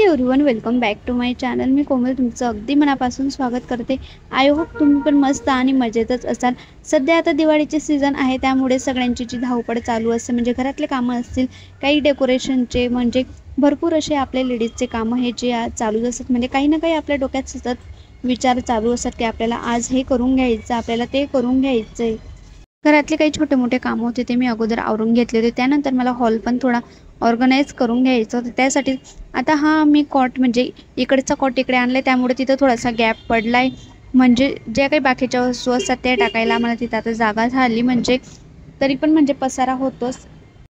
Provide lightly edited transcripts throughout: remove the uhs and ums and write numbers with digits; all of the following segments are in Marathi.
Everyone, welcome back to my channel. मी कोमल तुमचं अगदी मनापासून स्वागत करते। आय होप तुम्ही पण मस्त आणि मजेतच असाल। सध्या आता दिवाळीचे सीझन आहे, त्यामुळे सगळ्यांची जी धावपळ चालू असते, म्हणजे घरातले कामं असतील, काही डेकोरेशनचे, म्हणजे भरपूर असे आपले लेडीजचे कामं हे जे चालूच असतात। म्हणजे काही ना काही आपल्या डोक्यात सतत विचार चालू असतात की आपल्याला आज हे करून घ्यायचं, आपल्याला ते करून घ्यायचं। घरातले काही छोटे मोठे कामं होते ते मी अगोदर आवरून घेतले होते। त्यानंतर मला हॉल पण थोडा ऑर्गनाईज करून घ्यायचं होतं। त्यासाठी आता मी कॉट, म्हणजे इकडचा कॉट इकडे आणले, त्यामुळे तिथं थोडासा गॅप पडलाय। म्हणजे ज्या काही बाकीच्या वस्तू असतात त्या टाकायला मला तिथं आता जागा झाली, म्हणजे तरी पण म्हणजे पसारा होतोच।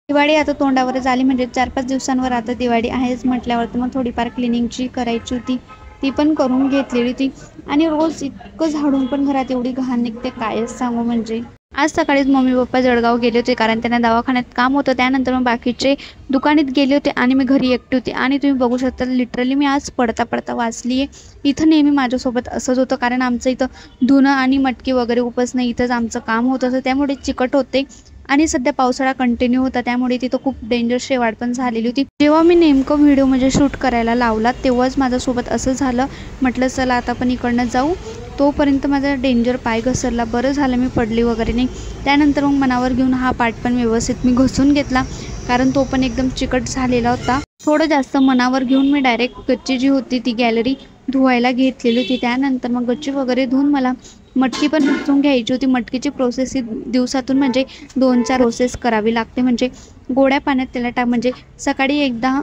दिवाळी आता तोंडावर झाली, म्हणजे 4-5 दिवसांवर आता दिवाळी आहेच म्हटल्यावर तर मग थोडीफार क्लिनिंगची करायची होती, ती पण करून घेतलेली होती। आणि रोज इतकं झाडून पण घरात एवढी घाण निघते कायच सांगू। म्हणजे आज सकाळीच मम्मी पप्पा जळगाव गेले होते, कारण त्यांना दवाखान्यात काम होतं। त्यानंतर मग बाकीचे दुकानात गेले होते आणि मी घरी एकटी होती। आणि तुम्ही बघू शकता, लिटरली मी आज पडता पडता वाचली आहे। इथं नेहमी माझ्यासोबत असंच होतं, कारण आमचं इथं धुणं आणि मटकी वगैरे उपसणं इथंच आमचं काम होतं, तर त्यामुळे चिकट होते। आणि सध्या पावसाळा कंटिन्यू होता, त्यामुळे तिथं खूप डेंजर शेवाळ पण झालेली होती। जेव्हा मी नेमकं व्हिडिओ म्हणजे शूट करायला लावला, तेव्हाच माझ्यासोबत असं झालं। म्हटलं चला आता पण इकडनं जाऊ, तोपर्यंत माझा डेंजर पाय घसरला। बरं झालं मी पडली वगैरे नाही। त्यानंतर मग मनावर घेऊन हा पार्ट पण व्यवस्थित मी घसून घेतला, कारण तो पण एकदम चिकट झालेला होता। थोडं जास्त मनावर घेऊन मी डायरेक्ट गच्ची जी होती ती गॅलरी धुवायला घेतलेली होती। त्यानंतर मग गच्ची वगैरे धुवून मला मटकी पण पुसून घ्यायची होती। मटकीची प्रोसेस ही दिवसातून म्हणजे 2-4 प्रोसेस करावी लागते। म्हणजे गोड्या पाण्यात त्याला म्हणजे सकाळी एकदा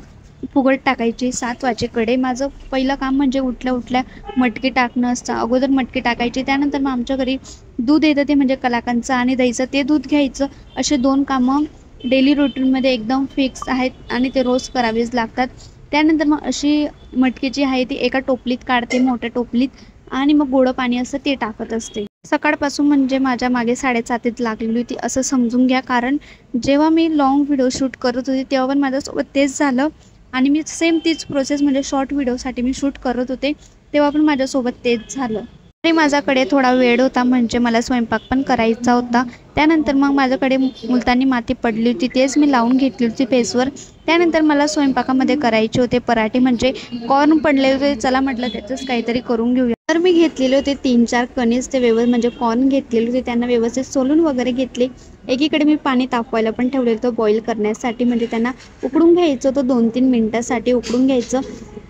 फुगट टाकायची 7 वाजेकडे। माझं पहिलं काम म्हणजे उठल्या उठल्या मटकी टाकणं असतं। अगोदर मटकी टाकायची, त्यानंतर मग आमच्या घरी दूध येतं, ते म्हणजे कलाकांचं आणि दहीचं, ते दूध घ्यायचं। असे 2 कामं डेली रुटीनमध्ये एकदम फिक्स आहेत आणि ते रोज करावेच लागतात। त्यानंतर मग अशी मटकी जी आहे ती एका टोपलीत काढते, मोठ्या टोपलीत, आणि मग गोडं पाणी असतं ते टाकत असते। सकाळपासून म्हणजे माझ्या मागे 7:30 लागलेली होती असं समजून घ्या, कारण जेव्हा मी लॉंग व्हिडिओ शूट करत होते तेव्हा पण माझ्यासोबत तेच झालं। आणि मी सेम तीच प्रोसेस म्हणजे शॉर्ट व्हिडिओसाठी मी शूट करत होते, तेव्हा पण माझ्यासोबत तेच झालं। तरी माझ्याकडे थोडा वेळ होता, म्हणजे मला स्वयंपाक पण करायचा होता। त्यानंतर मग माझ्याकडे मुलतानी माती पडली होती, तेच मी लावून घेतली होती फेसवर। त्यानंतर मला स्वयंपाकामध्ये करायचे होते पराठे, म्हणजे कॉर्न पडले होते, चला म्हटलं त्याचंच काहीतरी करून घेऊया। तर मी घेतलेले होते 3-4 कणीस, ते म्हणजे कॉर्न घेतलेले होते, त्यांना व्यवस्थित सोलून वगैरे घेतले। एकीकडे मी पाणी तापवायला पण ठेवलेलं होतं बॉईल करण्यासाठी, म्हणजे त्यांना उकडून घ्यायचं होतं, 2-3 मिनिटासाठी उकडून घ्यायचं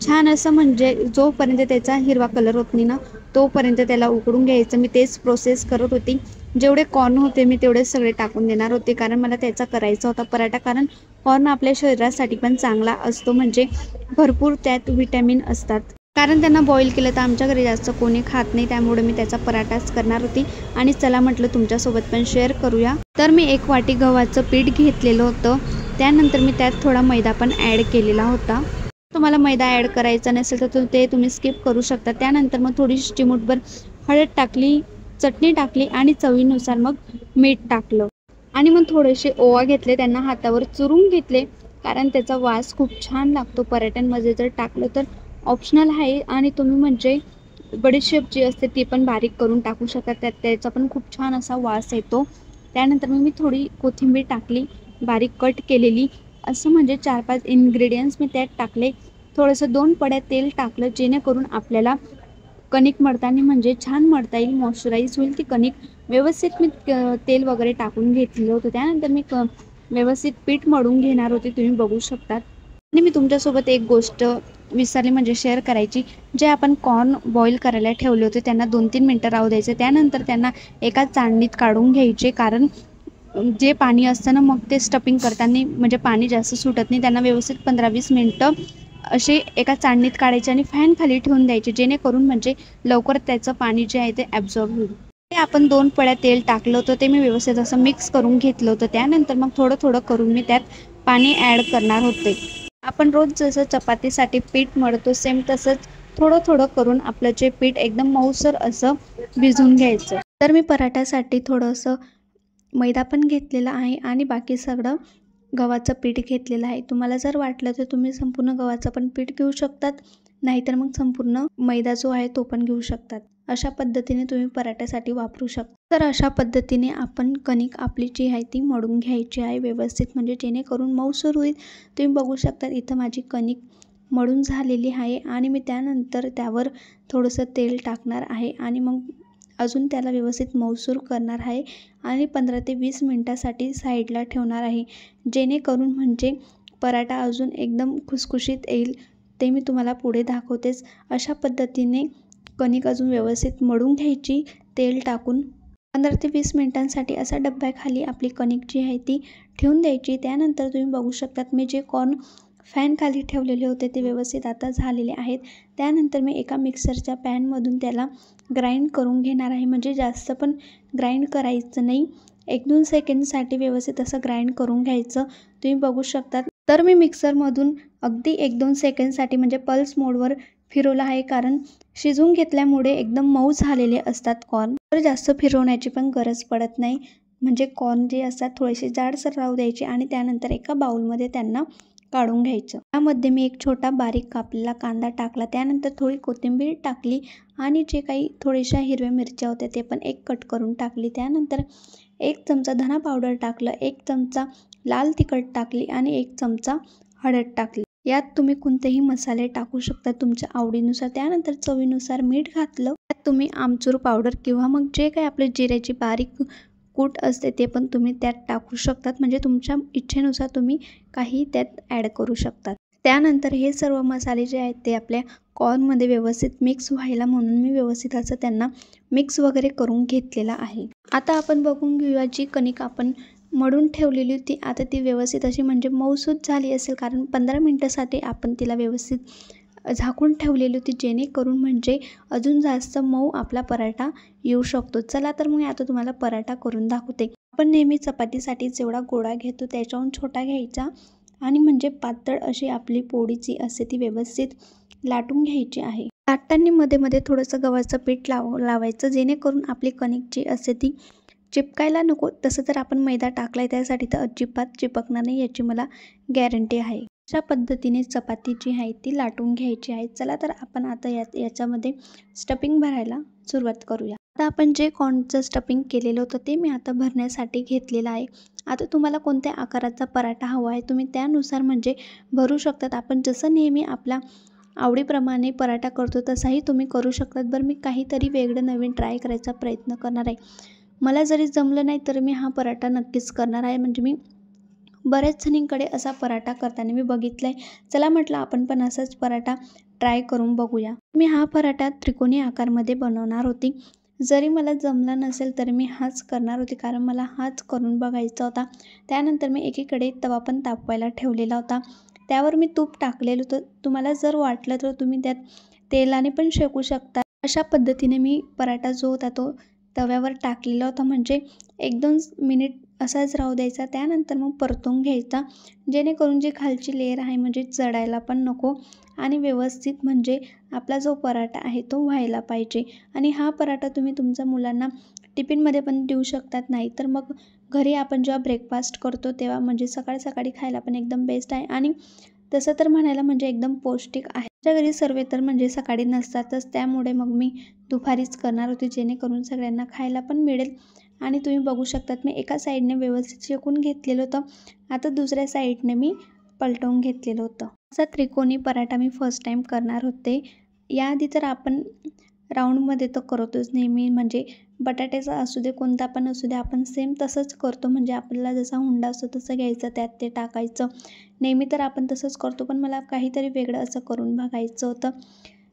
छान असं। म्हणजे जोपर्यंत त्याचा हिरवा कलर होत नाही ना, तोपर्यंत त्याला उकडून घ्यायचं। मी तेच प्रोसेस करत होती। जेवढे कॉर्न होते मी तेवढे सगळे टाकून देणार होते, कारण मला त्याचा करायचा होता पराठा। कारण कॉर्न आपल्या शरीरासाठी पण चांगला असतो, म्हणजे भरपूर त्यात विटॅमिन असतात। कारण त्यांना बॉईल केलं तर आमच्या घरी जास्त कोणी खात नाही, त्यामुळे मी त्याचा पराठाच करणार होती। आणि चला म्हटलं तुमच्यासोबत पण शेअर करूया। तर मी 1 वाटी गव्हाचं पीठ घेतलेलं होतं, त्यानंतर मी त्यात थोडा मैदा पण ॲड केलेला होता। तुम्हाला मैदा ॲड करायचा नसेल तर ते तुम्ही स्किप करू शकता। त्यानंतर मग थोडीशी चिमूटभर हळद टाकली, चटणी टाकली आणि चवीनुसार मग मीठ टाकलं। आणि मग थोडेसे ओवा घेतले, त्यांना हातावर चुरून घेतले, कारण त्याचा वास खूप छान लागतो। पराठ्यांमध्ये जर टाकलं तर ऑप्शनल आहे, आणि तुम्ही म्हणजे बडीशेप जी असते ती पण बारीक करून टाकू शकता, त्याचा पण खूप छान असा वास येतो। त्यानंतर मग मी थोडी कोथिंबीर टाकली, बारीक कट केलेली, असं म्हणजे 4-5 इन्ग्रेडियंट्स मी त्यात टाकले। थोडंसं 2 पड्या तेल टाकलं, जेणेकरून आपल्याला कणिक मळताना म्हणजे छान मळता येईल, मॉइश्चराईज होईल ती कणिक। व्यवस्थित मी तेल वगैरे टाकून घेतलेलं होतं। त्यानंतर मी व्यवस्थित पीठ मळून घेणार होते, तुम्ही बघू शकतात। आणि मी तुमच्यासोबत एक गोष्ट विसरली म्हणजे शेअर करायची, जे आपण कॉर्न बॉईल करायला ठेवले होते त्यांना 2-3 मिनटं राहू द्यायचे। त्यानंतर त्यांना एका चाळणीत काढून घ्यायचे, कारण जे पाणी असतं ना, मग ते स्टफिंग करताना म्हणजे पाणी जास्त सुटत नाही। त्यांना व्यवस्थित 15-20 मिनटं असे एका चाळणीत काढायचे आणि फॅन खाली ठेवून द्यायचे, जेणेकरून म्हणजे लवकर त्याचं पाणी जे आहे ते ॲब्झॉर्ब होईल। ते आपण 2 पळ्या तेल टाकलं होतं, ते मी व्यवस्थित असं मिक्स करून घेतलं होतं। त्यानंतर मग थोडं थोडं करून मी त्यात पाणी ॲड करणार होते। आपण रोज जसं चपातीसाठी पीठ मळतो, सेम तसंच थोडं थोडं करून आपलं जे पीठ एकदम मऊसर असं भिजवून घ्यायचं। तर मी पराठ्यासाठी थोडंसं मैदा पण घेतलेला आहे आणि बाकी सगळं गव्हाचं पीठ घेतलेलं आहे। तुम्हाला जर वाटलं तर तुम्ही संपूर्ण गव्हाचं पण पीठ घेऊ शकतात, नाहीतर मग संपूर्ण मैदा जो आहे तो पण घेऊ शकतात। अशा पद्धतीने तुम्ही पराठ्यासाठी वापरू शकता। तर अशा पद्धतीने आपण कणिक आपली जी आहे ती मळून घ्यायची आहे व्यवस्थित, म्हणजे जेणेकरून मऊसर होईल। तुम्ही बघू शकता इथं माझी कणिक मळून झालेली आहे आणि मी त्यानंतर त्यावर थोडंसं तेल टाकणार आहे आणि मग अजून त्याला व्यवस्थित मऊसूर करणार आहे आणि 15 ते 20 मिनटासाठी साईडला ठेवणार आहे, जेणेकरून म्हणजे पराठा अजून एकदम खुसखुशीत येईल. ते मी तुम्हाला पुढे दाखवतेच. अशा पद्धतीने कणिक अजून व्यवस्थित मळून घ्यायची तेल टाकून. 15 ते 20 मिनिटांसाठी असा डब्याखाली आपली कणिक जी आहे ती ठेवून द्यायची. त्यानंतर तुम्ही बघू शकतात मी जे कॉर्न फॅन खाली ठेवलेले होते ते व्यवस्थित आता झालेले आहेत. त्यानंतर मी एका मिक्सरच्या पॅनमधून त्याला ग्राइंड करून घेणार आहे. म्हणजे जास्त पण ग्राइंड करायचं नाही, 1-2 सेकंडसाठी व्यवस्थित असं ग्राइंड करून घ्यायचं. तुम्ही बघू शकतात. तर मी मिक्सरमधून अगदी 1-2 सेकंडसाठी म्हणजे पल्स मोडवर फिरवलं आहे, कारण शिजवून घेतल्यामुळे एकदम मऊ झालेले असतात कॉर्न. तर जास्त फिरवण्याची पण गरज पडत नाही. म्हणजे कॉर्न जे असतात थोडेसे जाडसर राहू द्यायचे आणि त्यानंतर एका बाउलमध्ये त्यांना काढून घ्यायचं. त्यामध्ये मी एक छोटा बारीक कापलेला कांदा टाकला, त्यानंतर थोडी कोथिंबीर टाकली आणि जे काही थोड्याशा हिरव्या मिरच्या होत्या ते पण एक कट करून टाकली. त्यानंतर 1 चमचा धना पावडर टाकलं, 1 चमचा लाल तिखट टाकली आणि 1 चमचा हळद टाकली. यात तुम्ही कोणतेही मसाले टाकू शकता तुमच्या आवडीनुसार. त्यानंतर चवीनुसार मीठ घातलं. त्यात तुम्ही आमचूर पावडर किंवा मग जे काही आपले जिऱ्याची बारीक कूट असते ते पण तुम्ही त्यात टाकू शकतात. म्हणजे तुमच्या इच्छेनुसार तुम्ही काही त्यात ॲड करू शकतात. त्यानंतर हे सर्व मसाले जे आहेत ते आपल्या कॉर्नमध्ये व्यवस्थित मिक्स व्हायला म्हणून मी व्यवस्थित असं त्यांना मिक्स वगैरे करून घेतलेला आहे. आता आपण बघून घेऊया जी कणिक आपण मळून ठेवलेली होती, आता ती व्यवस्थित अशी म्हणजे मऊसूत झाली असेल, कारण 15 मिनिटासाठी आपण तिला व्यवस्थित झाकून ठेवलेली होती, जेणेकरून म्हणजे अजून जास्त मऊ आपला पराठा येऊ शकतो. चला तर मग आता तुम्हाला पराठा करून दाखवते. आपण नेहमी चपातीसाठी जेवढा गोळा घेतो त्याच्याहून छोटा घ्यायचा आणि म्हणजे पातळ अशी आपली पोळी जी असते ती व्यवस्थित लाटून घ्यायची आहे. लाटताना मध्ये मध्ये थोडंसं गव्हाचं पीठ लावायचं, जेणेकरून आपली कणिक जी असते ती चिपकायला नको. तसं तर आपण मैदा टाकलाय त्यासाठी तर अजिबात चिपकणार नाही, याची मला गॅरंटी आहे. अशा पद्धतीने चपाती जी आहे ती लाटून घ्यायची आहे. चला तर आपण आता याच्यामध्ये स्टफिंग भरायला सुरुवात करूया. आता आपण जे कॉर्नचं स्टफिंग केलेलं होतं ते मी आता भरण्यासाठी घेतलेलं आहे. आता तुम्हाला कोणत्या आकाराचा पराठा हवा आहे तुम्ही त्यानुसार म्हणजे भरू शकतात. आपण जसं नेहमी आपल्या आवडीप्रमाणे पराठा करतो तसाही तुम्ही करू शकतात. बरं, मी काहीतरी वेगळं नवीन ट्राय करायचा प्रयत्न करणार आहे. मला जरी जमलं नाही तर मी हा पराठा नक्कीच करणार आहे. म्हणजे मी बऱ्याच जणींकडे असा पराठा करताना मी बघितला आहे. चला म्हटलं आपण पण असाच पराठा ट्राय करून बघूया. मी हा पराठा त्रिकोणी आकारमध्ये बनवणार होती. जरी मला जमला नसेल तर मी हाच करणार होते, कारण मला हाच करून बघायचा होता. त्यानंतर मी एकीकडे तवा पण तापवायला ठेवलेला होता. त्यावर मी तूप टाकलेलं होतं. तुम्हाला जर वाटलं तर तुम्ही त्यात तेलाने पण शेकू शकता. अशा पद्धतीने मी पराठा जो होता तो तव्यावर टाकलेला होता. म्हणजे 1-2 मिनिट असाच राहू द्यायचा. त्यानंतर मग परतून घ्यायचा, जेणेकरून जी खालची लेयर आहे म्हणजे जळायला पण नको आणि व्यवस्थित म्हणजे आपला जो पराठा आहे तो व्हायला पाहिजे. आणि हा पराठा तुम्ही तुमच्या मुलांना टिफिनमध्ये पण देऊ शकतात. नाही तर मग घरी आपण जेव्हा ब्रेकफास्ट करतो तेव्हा म्हणजे सकाळी सकाळी खायला पण एकदम बेस्ट आहे आणि तसं तर म्हणायला म्हणजे एकदम पौष्टिक आहे. माझ्या घरी सर्व तर म्हणजे सकाळी नसतातच, त्यामुळे मग मी दुपारीच करणार होते, जेणेकरून सगळ्यांना खायला पण मिळेल. आणि तुम्ही बघू शकतात मी एका साईडने व्यवस्थित शेकून घेतलेलं होतं. आता दुसऱ्या साईडने मी पलटवून घेतलेलं होतं. असा त्रिकोणी पराठा मी फर्स्ट टाईम करणार होते. याआधी तर आपण राऊंडमध्ये तर करतोच नेहमी, म्हणजे बटाट्याचा असू दे कोणता पण असू दे आपण सेम तसंच करतो. म्हणजे आपल्याला जसा हुंडा असतो तसं घ्यायचं, त्यात ते टाकायचं. नेहमी तर आपण तसंच करतो, पण मला काहीतरी वेगळं असं करून बघायचं होतं.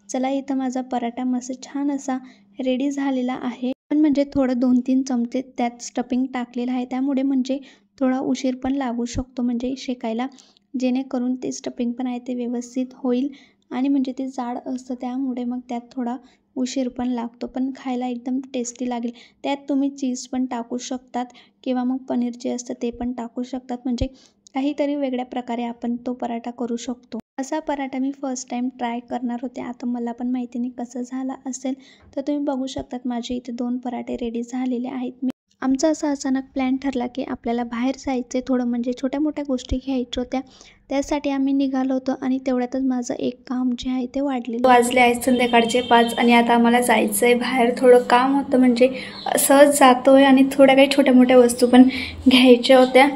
चला, इथं माझा पराठा मस्त छान असा रेडी झालेला आहे. पण म्हणजे थोडं 2-3 चमचे त्यात स्टफिंग टाकलेलं आहे, त्यामुळे म्हणजे थोडा उशीर पण लागू शकतो म्हणजे शेकायला, जेणेकरून ते स्टफिंग पण आहे ते व्यवस्थित होईल. आणि म्हणजे ते जाड असतं त्यामुळे मग त्यात थोडा उशीर पण लागतो, पण खायला एकदम टेस्टी लागेल. त्यात तुम्ही चीज पण टाकू शकतात किंवा मग पनीर जे असतं ते पण टाकू शकतात. म्हणजे काहीतरी वेगळ्या प्रकारे आपण तो पराठा करू शकतो. असा पराठा मी फर्स्ट टाईम ट्राय करणार होते. आता मला पण माहिती नाही कसं झाला असेल. तर तुम्ही बघू शकतात माझे इथे 2 पराठे रेडी झालेले आहेत. आमचा असा अचानक प्लॅन ठरला की आपल्याला बाहेर जायचं, थोडं म्हणजे छोट्या मोठ्या गोष्टी घ्यायच्या होत्या. त्यासाठी आम्ही निघालो होतो आणि तेवढ्यातच माझं एक काम जे आहे ते वाजले आहेत संध्याकाळचे 5 आणि आता आम्हाला जायचं आहे बाहेर. थोडं काम होतं म्हणजे सहज जातो आहे आणि थोड्या काही छोट्या मोठ्या वस्तू पण घ्यायच्या होत्या.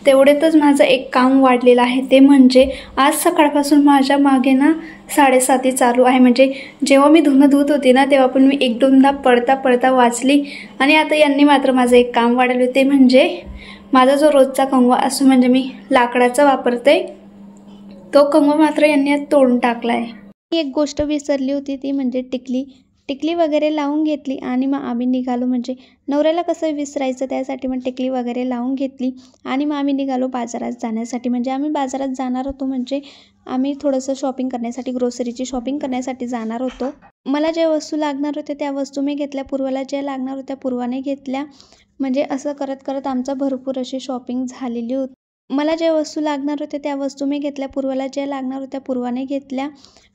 तेवढ्यातच माझं एक काम वाढलेलं आहे, ते म्हणजे आज सकाळपासून माझ्या मागे ना 7:30 चालू आहे. म्हणजे जेव्हा मी धुणं धुत होते ना तेव्हा पण मी एक दोनदा पडता पडता वाचली. आणि आता यांनी मात्र माझं एक काम वाढवलं, ते म्हणजे माझा जो रोजचा कंगवा असतो, म्हणजे मी लाकडाचा वापरते, तो कंगवा मात्र यांनी आज तोडून टाकला आहे. एक गोष्ट विसरली होती, ती म्हणजे टिकली वगैरे लावून घेतली आणि मग आम्ही निघालो. म्हणजे नवऱ्याला कसं विसरायचं, त्यासाठी मग टिकली वगैरे लावून घेतली आणि मग आम्ही निघालो बाजारात जाण्यासाठी. म्हणजे आम्ही बाजारात जाणार होतो, म्हणजे आम्ही थोडंसं शॉपिंग करण्यासाठी, ग्रोसरीची शॉपिंग करण्यासाठी जाणार होतो. मला ज्या वस्तू लागणार होत्या त्या वस्तू मी घेतल्या, पूर्वाला ज्या लागणार होत्या पूर्वाने घेतल्या. म्हणजे असं करत करत आमचा भरपूर अशी शॉपिंग झालेली होती. मला ज्या वस्तू लागणार होत्या त्या वस्तू मी घेतल्या, पूर्वाला ज्या लागणार होत्या पूर्वाने घेतल्या.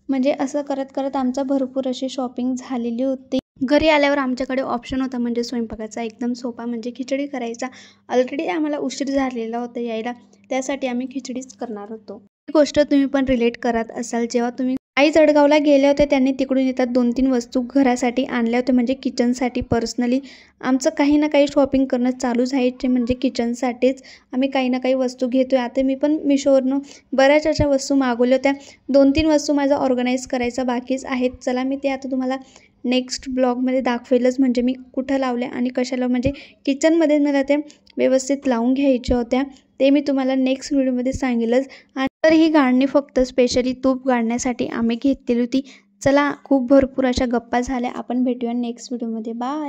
म्हणजे असं करत करत आमचा भरपूर अशी शॉपिंग झालेली होती. घरी आल्यावर आमच्याकडे ऑप्शन होता म्हणजे स्वयंपाकाचा एकदम सोपा, म्हणजे खिचडी करायचा. ऑलरेडी आम्हाला उशीर झालेला होता यायला, त्यासाठी आम्ही खिचडीच करणार होतो. ही गोष्ट तुम्ही पण रिलेट करत असाल. जेव्हा तुम्ही आई जळगावला गेले होते, त्यांनी तिकडून येतात 2-3 वस्तू घरासाठी आणल्या होत्या, म्हणजे किचनसाठी. पर्सनली आमचं काही ना काही शॉपिंग करणं चालू आहे, म्हणजे किचनसाठीच आम्ही काही ना काही वस्तू घेतोय. आता मी पण मिशोवरनं बऱ्याच अशा वस्तू मागवल्या होत्या. 2-3 वस्तू माझा ऑर्गनाईज करायचा बाकीच आहेत. चला मी ते आता तुम्हाला नेक्स्ट ब्लॉगमध्ये दाखवेलच, म्हणजे मी कुठं लावल्या आणि कशाला, म्हणजे किचनमध्ये मला ते व्यवस्थित लावून घ्यायच्या होत्या, ते मी तुम्हाला नेक्स्ट व्हिडिओमध्ये सांगेलच. आणि तर ही गाळणी फक्त स्पेशली तूप गाळण्यासाठी आम्ही घेतलेली होती. चला, खूप भरपूर अशा गप्पा झाल्या. आपण भेटूया नेक्स्ट व्हिडिओमध्ये. बाय.